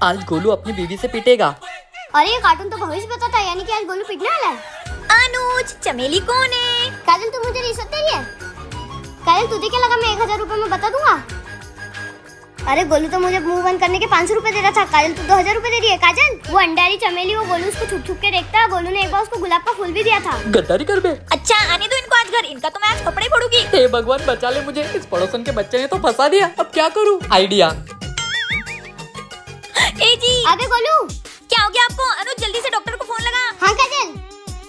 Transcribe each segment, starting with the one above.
आज गोलू अपनी बीवी से पिटेगा। अरे ये कार्टून तो भविष्य बताता है, यानी कि आज गोलू पिटने वाला है। अनुज चमेली कौन है? काजल तू मुझे रिश्वत दे रही है? काजल तुझे क्या लगा मैं 1000 रुपए में बता दूंगा? अरे गोलू तो मुझे मुंह बंद करने के 500 रुपए दे रहा था, काजल तू 2000 रुपए दे रही है। काजल वो अंडारी चमेली, वो गोलू उसको छुप छुप के देखता है। गोलू ने एक बार उसको गुलाब का फूल भी दिया था। गद्दारी कर बे। अच्छा आने दो इनको आज घर, इनका तो मैं आज कपड़े फोड़ूंगी। हे भगवान बचा ले मुझे, इस पड़ोसन के बच्चे ने तो फंसा दिया, अब क्या करूँ? आइडिया। ए जी अबे गोलू क्या हो गया आपको? अनुज जल्दी से डॉक्टर को फोन लगा। हाँ काजल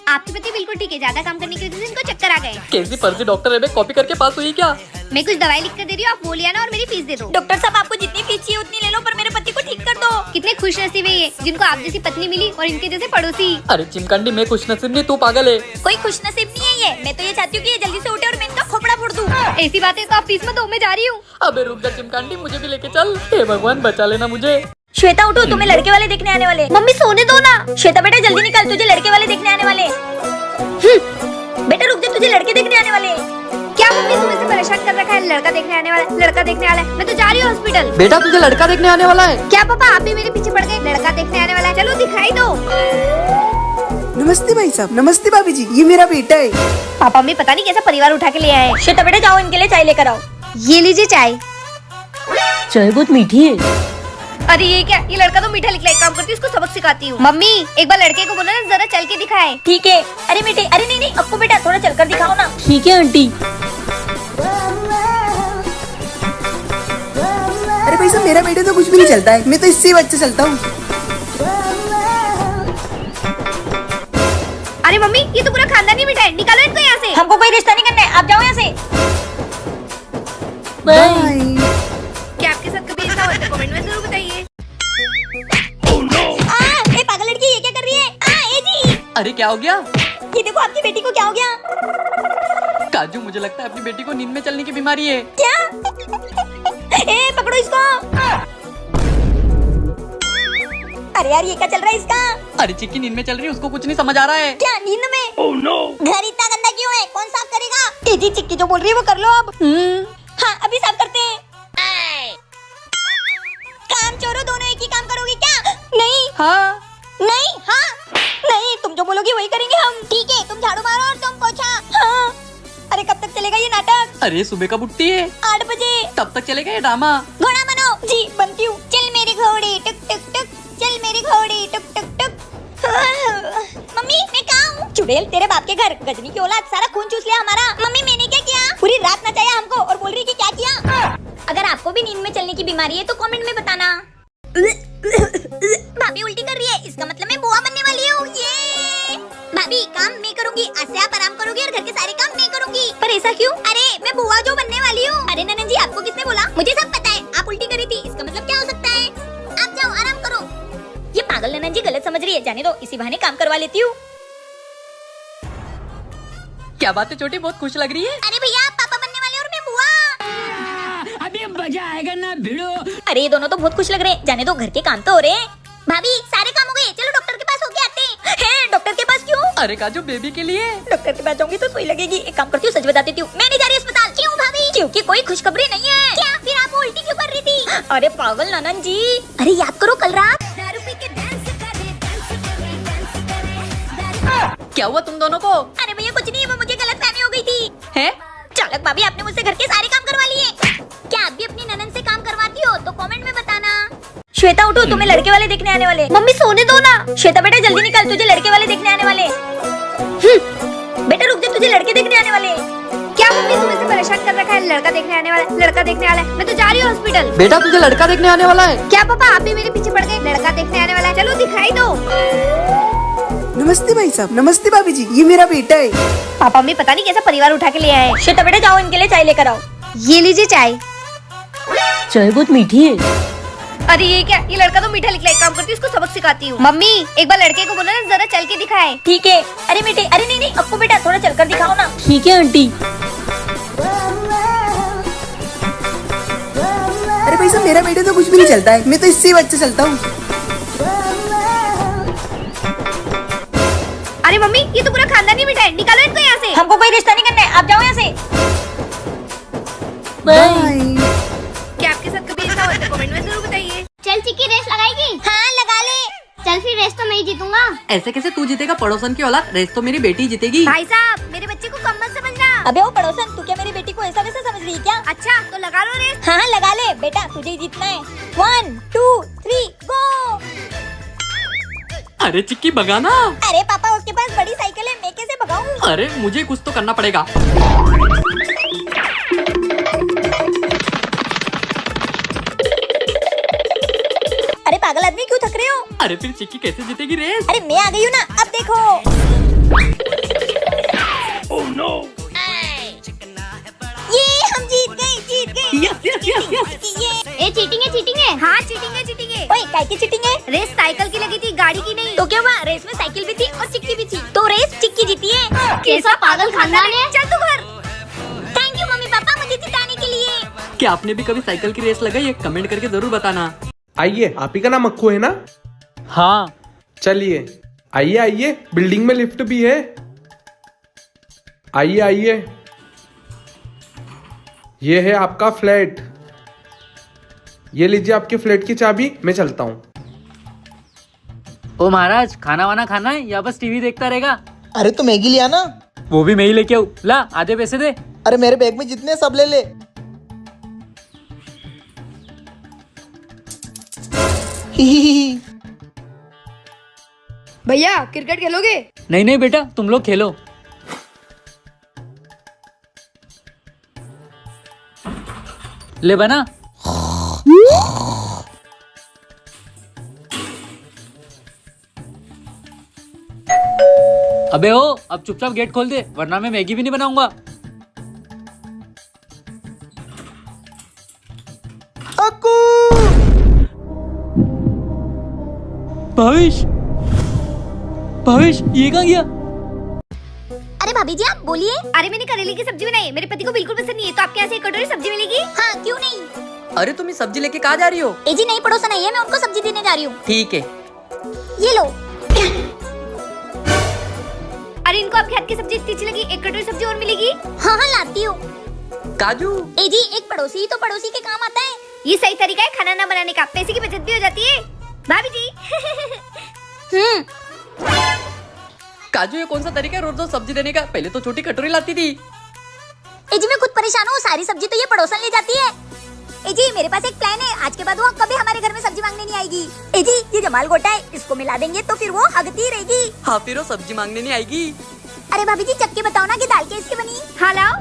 आपकी पति बिल्कुल ठीक है, ज्यादा काम करने की वजह से इनको चक्कर आ गए। कैसी फर्जी डॉक्टर है बे, कॉपी करके पास हुई क्या? मैं कुछ दवाई लिख कर दे रही हूँ, आप वो लिया ना और मेरी फीस दे दो। डॉक्टर साहब आपको जितनी फीस चाहिए उतनी ले लो, पर मेरे पति को ठीक कर दो। कितने खुश नसीब है ये जिनको आप जैसी पत्नी मिली और इनके जैसे पड़ोसी। अरे चिमकांडी मैं खुश नसीब नहीं, तू पागल है। कोई खुश नसीब नहीं है ये, मैं तो ये चाहती हूँ कि ये जल्दी से उठे और मैं इनका खोपड़ा फोड़ दूँ। ऐसी बातें तो आप फीस में दो, मैं जा रही हूँ। अबे रुक जा चिमकांडी, मुझे भी लेके चल। हे भगवान बचा लेना मुझे। श्वेता उठो, तुम्हें लड़के वाले देखने आने वाले। मम्मी सोने दो ना। श्वेता बेटा जल्दी निकल, तुझे लड़के वाले देखने आने वाले। बेटा रुक जा, तुझे लड़के देखने आने वाले। क्या मम्मी सुबह से परेशान कर रखा है? लड़का देखने आने वाला, लड़का देखने वाला है। मैं तो जा रही हूँ हॉस्पिटल। बेटा तुझे लड़का देखने आने वाला है क्या पापा आप भी मेरे पीछे पड़ गए? लड़का देखने आने वाला है, चलो दिखाई दो। नमस्ते भाई साहब। नमस्ते भाभी जी, ये मेरा बेटा है। पापा मैं पता नहीं कैसा परिवार उठा के ले आए। श्वेता बेटा जाओ इनके लिए चाय लेकर आओ। ये लीजिए चाय। चाय बहुत मीठी है। अरे ये क्या, ये लड़का तो मीठा निकला। एक काम करती हूँ, इसको सबक सिखाती हूँ। मम्मी एक बार लड़के को बोलो ना जरा चल के दिखाए। ठीक है। अरे मीठे, अरे नहीं अक्कू बेटा थोड़ा चलकर दिखाओ ना। ठीक है आंटी। अरे भाई साहब मेरा बेटा तो कुछ भी नहीं चलता है, मैं तो इससे बच्चे चलता हूँ। अरे मम्मी ये तो पूरा खानदानी मीठा है, निकालो इनको यहाँ से। हमको कोई रिश्ता नहीं करना है, आप जाओ यहाँ से। बाय। क्या आपके साथ कभी ऐसा हुआ तो कमेंट में जरूर बताइए। ए पागल लड़की ये क्या कर रही है? ए जी अरे क्या हो गया? ये देखो आपकी बेटी को क्या हो गया। काजू मुझे लगता है अपनी बेटी को नींद में चलने की बीमारी है। क्या? ए पकड़ो इसको। अरे यार ये क्या चल रहा है इसका? अरे चिक्की नींद में चल रही है, उसको कुछ नहीं समझ आ रहा है। क्या नींद में? Oh no. घर इतना गंदा क्यों है? कौन साफ करेगा? ए जी चिक्की जो बोल रही है वो कर लो अब। हाँ अभी साफ करते हैं। काम चोरों दोनों एक ही काम करोगे क्या? नहीं हाँ नहीं हाँ नहीं, तुम जो बोलोगी वही करेंगे हम। ठीक है तुम झाड़ू मारो और तुम पोछा। हाँ। अरे कब तक चलेगा ये नाटक? अरे सुबह कब उठती है? 8 बजे। तब तक चलेगा ये ड्रामा। घोड़ा बनो। जी बनती हूँ। चल मेरी घोड़ी टुक टुक टुक, चल मेरी घोड़ी टुक टुक टुक। मम्मी मैं कहाँ हूँ? चुड़ैल तेरे बाप के घर, गजनी की औलाद, सारा खून चूस लिया हमारा। मम्मी मैंने क्या किया? पूरी रात नचाया हमको और बोल रही कि क्या किया। अगर आपको भी नींद में चलने की बीमारी है तो कमेंट में बताना। भाभी उल्टी कर रही है, इसका मतलब मैं बुआ बनने वाली हूँ। ये भाभी काम मैं करूँगी, आज से आप आराम करोगी और घर के सारे काम मैं करूँगी। पर ऐसा क्यों? अरे मैं बुआ जो बनने वाली हूँ। अरे ननन जी आपको किसने बोला? मुझे सब पता है, आप उल्टी करी थी, इसका मतलब क्या हो सकता है? आप जाओ आराम करो। ये पागल ननन जी गलत समझ रही है, जाने दो, इसी बहाने काम करवा लेती हूँ। क्या बात है छोटी, बहुत खुश लग रही है। अरे भैया आप पापा बनने वाले और मैं बुआ। अभी मजा आएगा ना भिड़ो। अरे ये दोनों तो बहुत खुश लग रहे हैं, जाने दो घर के काम तो हो रहे हैं। भाभी सारे काम हो गए, चलो डॉक्टर के पास होके आते हैं। डॉक्टर के पास क्यों? अरे काजू बेबी के लिए। डॉक्टर के पास जाऊंगी तो सुई लगेगी। एक काम करती हूँ सच बता देती हूँ, मैं नहीं जा रही अस्पताल। क्यों भाभी? क्योंकि कोई खुशखबरी नहीं है। क्या फिर आप उल्टी क्यों कर रही थी? अरे पागल ननन जी, अरे याद करो कल रात दारू पी के डांस करे। क्या हुआ तुम दोनों को? अरे भैया कुछ नहीं, वो मुझे गलतफहमी हो गई थी। है? चालक भाभी आपने मुझसे घर के सारे काम करवा लिए। क्या आप भी अपनी ननन से काम करवाती हो तो कमेंट में बताना। श्वेता उठो, तुम्हें लड़के वाले देखने आने वाले। मम्मी सोने दो ना। श्वेता बेटा जल्दी निकल, तुझे लड़के वाले देखने आने वाले। बेटा रुक जा, तुझे लड़के देखने आने वाले। क्या मम्मी सुबह से परेशान कर रखा है? लड़का देखने आने वाला, लड़का देखने वाला है। मैं तो जा रही हूँ हॉस्पिटल। बेटा तुझे लड़का देखने आने वाला है। क्या पापा आप भी मेरे पीछे पड़ गए? लड़का देखने आने वाला है, चलो दिखाई दो। नमस्ते भाई साहब। नमस्ते भाभी जी, ये मेरा बेटा है। पापा मैं पता नहीं कैसा परिवार उठा के ले आए। श्वेता बेटा जाओ इनके लिए चाय लेकर आओ। ये लीजिए चाय। चाय बहुत मीठी है। अरे ये क्या, ये लड़का तो मीठा निकला। एक काम करती हूँ, इसको सबक सिखाती हूँ। मम्मी एक बार लड़के को बोलो ना जरा चल के दिखाए। ठीक है। अरे मीठे, अरे नहीं अक्कू बेटा थोड़ा चलकर दिखाओ ना। ठीक है आंटी। अरे भाई साहब मेरा बेटा तो कुछ भी नहीं चलता है, मैं तो इससे बच्चे चलता हूँ। अरे मम्मी ये तो पूरा खानदानी मीठा है, निकालो इनको यहाँ से। हमको कोई रिश्ता नहीं करना है, आप जाओ यहाँ से। बाय। क्या आपके साथ कभी ऐसा हुआ तो कमेंट में जरूर बताइए। चल चिक्की रेस लगाएगी? हाँ मैं ही जीतूंगा। ऐसे कैसे तू जीतेगा? पड़ोसन की औलाद, रेस तो मेरी बेटी जीतेगी। भाई साहब मेरे बच्चे को कम मत समझना। अबे वो पड़ोसन, तू क्या मेरी बेटी को ऐसा वैसा समझ रही है क्या? अच्छा तो लगा लो रेस। हाँ लगा ले बेटा, तुझे ही जीतना है। 1 2 3 गो। अरे चिक्की भगाना। अरे पापा उसके पास बड़ी साइकिल है, मैं कैसे भगाऊं? अरे मुझे कुछ तो करना पड़ेगा। अरे पागल आदमी क्यों थक रहे हो? अरे फिर चिक्की कैसे जीतेगी रेस? अरे मैं आ गई हूँ ना, अब देखो। ये हम जीत गए। ए चीटिंग है। हाँ चीटिंग है। ओए काय की चीटिंग है? रेस साइकिल की लगी थी, गाड़ी की नहीं। तो क्या हुआ? रेस में साइकिल भी थी और चिक्की भी थी, तो रेस चिक्की जीती है। कैसा पागल खानदान है। चल तू घर। थैंक यू मम्मी पापा मुझे जिताने के लिए। क्या आपने भी कभी साइकिल की रेस लगाई है? कमेंट करके जरूर बताना। आइए, आप ही का नाम अक्कू है ना? हाँ। चलिए आइए आइए, बिल्डिंग में लिफ्ट भी है। आइए आइए, ये है आपका फ्लैट। ये लीजिए आपके फ्लैट की चाबी, मैं चलता हूँ। ओ महाराज, खाना वाना खाना है या बस टीवी देखता रहेगा? अरे तो मैगी लिया ना। वो भी मैं ही लेके आऊँ। ला आधे पैसे दे। अरे मेरे बैग में जितने सब ले ले। भैया क्रिकेट खेलोगे? नहीं नहीं बेटा, तुम लोग खेलो। ले बना। अबे ओ, अब चुपचाप गेट खोल दे, वरना मैं मैगी भी नहीं बनाऊंगा। अक्कू। भविष्य, ये कहाँ गया? अरे भाभी जी आप बोलिए। अरे मैंने करेले की सब्जी बनाई है, मेरे पति को बिल्कुल पसंद नहीं है, तो आपके यहाँ से एक कटोरी सब्जी मिलेगी? हाँ क्यों नहीं। अरे तुम ये सब्जी लेके कहाँ जा रही हो? ए जी नई पड़ोसन आई है, मैं उनको सब्जी देने जा रही हूँ। ठीक है। ये लो। अरे इनको आपके हाथ की सब्जी इतनी अच्छी लगी, एक कटोरी सब्जी और मिलेगी? हाँ हाँ लाती हूँ। काजू। ए जी एक पड़ोसी ही तो पड़ोसी के काम आता है। ये सही तरीका है खाना ना बनाने का, पैसे की बचत भी हो जाती है भाभी जी। काजू, ये कौन सा तरीका है रोज रोज सब्जी देने का? पहले तो छोटी कटोरी लाती थी। ए जी मैं खुद परेशान हूँ, सारी सब्जी तो ये पड़ोसन ले जाती है। ए जी मेरे पास एक प्लान है, आज के बाद वो कभी हमारे घर में सब्जी मांगने नहीं आएगी। ए जी ये जमाल गोटा है, इसको मिला देंगे तो फिर वो हगती रहेगी। हाँ फिर वो सब्जी मांगने नहीं आएगी। अरे भाभी जी चक्के बताओ ना कि दाल कैसी बनी। हाँ लाओ।